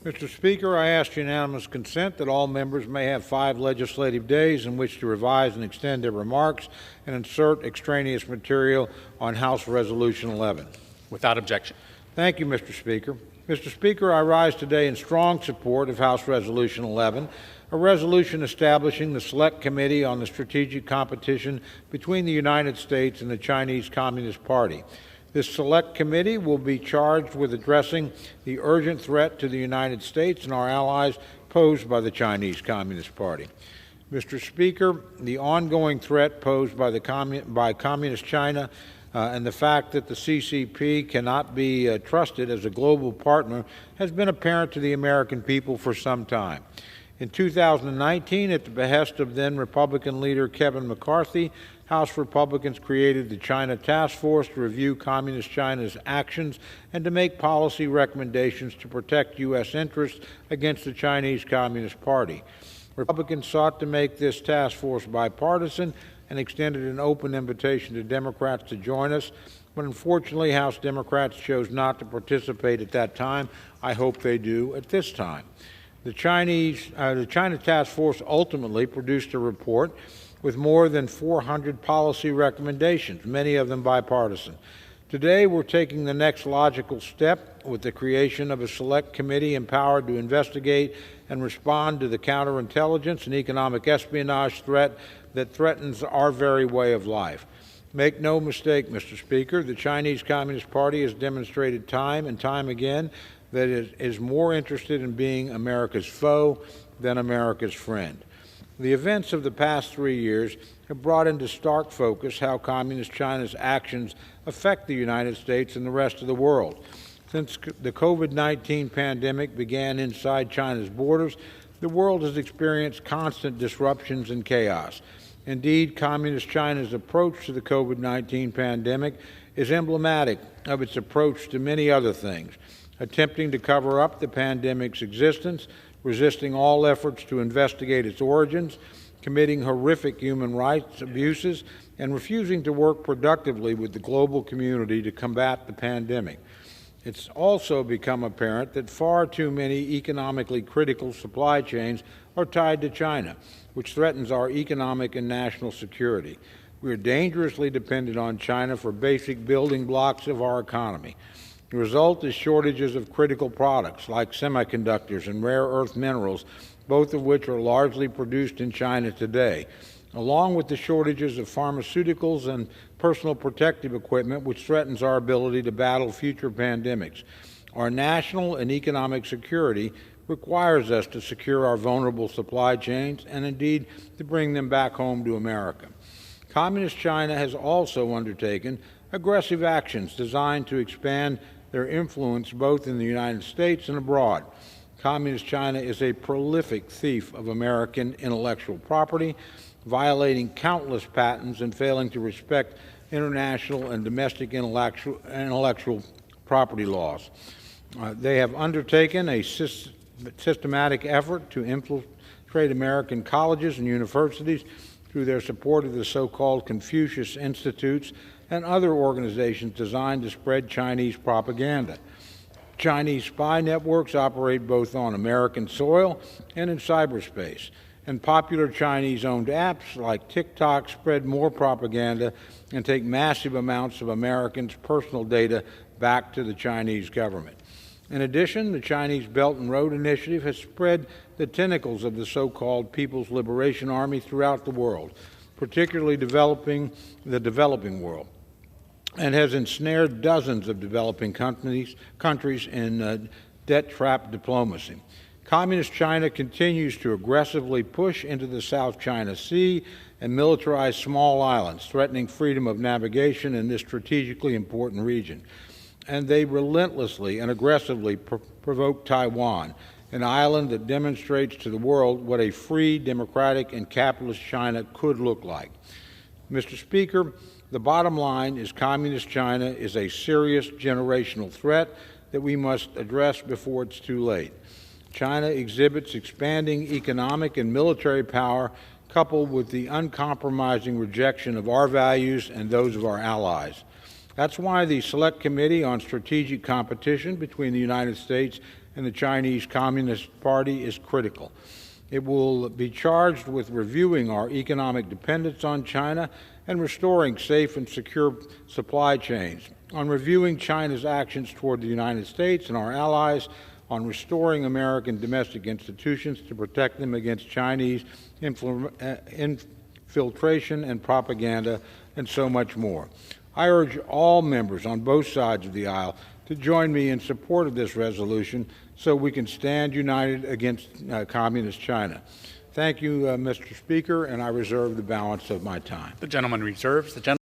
Mr. Speaker, I ask unanimous consent that all members may have 5 legislative days in which to revise and extend their remarks and insert extraneous material on House Resolution 11. Without objection. Thank you, Mr. Speaker. Mr. Speaker, I rise today in strong support of House Resolution 11, a resolution establishing the Select Committee on the Strategic Competition between the United States and the Chinese Communist Party. This Select Committee will be charged with addressing the urgent threat to the United States and our allies posed by the Chinese Communist Party. Mr. Speaker, the ongoing threat posed by Communist China and the fact that the CCP cannot be trusted as a global partner has been apparent to the American people for some time. In 2019, at the behest of then-Republican leader Kevin McCarthy, House Republicans created the China Task Force to review Communist China's actions and to make policy recommendations to protect U.S. interests against the Chinese Communist Party. Republicans sought to make this task force bipartisan and extended an open invitation to Democrats to join us, but unfortunately House Democrats chose not to participate at that time. I hope they do at this time. The China Task Force ultimately produced a report with more than 400 policy recommendations, many of them bipartisan. Today, we're taking the next logical step with the creation of a select committee empowered to investigate and respond to the counterintelligence and economic espionage threat that threatens our very way of life. Make no mistake, Mr. Speaker, the Chinese Communist Party has demonstrated time and time again that it is more interested in being America's foe than America's friend. The events of the past 3 years have brought into stark focus how Communist China's actions affect the United States and the rest of the world. Since the COVID-19 pandemic began inside China's borders, the world has experienced constant disruptions and chaos. Indeed, Communist China's approach to the COVID-19 pandemic is emblematic of its approach to many other things, attempting to cover up the pandemic's existence, resisting all efforts to investigate its origins, committing horrific human rights abuses, and refusing to work productively with the global community to combat the pandemic. It's also become apparent that far too many economically critical supply chains are tied to China, which threatens our economic and national security. We are dangerously dependent on China for basic building blocks of our economy. The result is shortages of critical products like semiconductors and rare earth minerals, both of which are largely produced in China today, along with the shortages of pharmaceuticals and personal protective equipment, which threatens our ability to battle future pandemics. Our national and economic security requires us to secure our vulnerable supply chains and indeed to bring them back home to America. Communist China has also undertaken aggressive actions designed to expand their influence both in the United States and abroad. Communist China is a prolific thief of American intellectual property, violating countless patents and failing to respect international and domestic intellectual property laws. They have undertaken a systematic effort to infiltrate American colleges and universities through their support of the so-called Confucius Institutes and other organizations designed to spread Chinese propaganda. Chinese spy networks operate both on American soil and in cyberspace, and popular Chinese-owned apps like TikTok spread more propaganda and take massive amounts of Americans' personal data back to the Chinese government. In addition, the Chinese Belt and Road Initiative has spread the tentacles of the so-called People's Liberation Army throughout the world, particularly the developing world, and has ensnared dozens of developing countries in debt-trap diplomacy. Communist China continues to aggressively push into the South China Sea and militarize small islands, threatening freedom of navigation in this strategically important region. And they relentlessly and aggressively provoke Taiwan, an island that demonstrates to the world what a free, democratic, and capitalist China could look like. Mr. Speaker, the bottom line is Communist China is a serious generational threat that we must address before it's too late. China exhibits expanding economic and military power coupled with the uncompromising rejection of our values and those of our allies. That's why the Select Committee on Strategic Competition between the United States and the Chinese Communist Party is critical. It will be charged with reviewing our economic dependence on China and restoring safe and secure supply chains, on reviewing China's actions toward the United States and our allies, on restoring American domestic institutions to protect them against Chinese infiltration and propaganda, and so much more. I urge all members on both sides of the aisle to join me in support of this resolution so we can stand united against Communist China. Thank you, Mr. Speaker, and I reserve the balance of my time. The gentleman reserves. The gentleman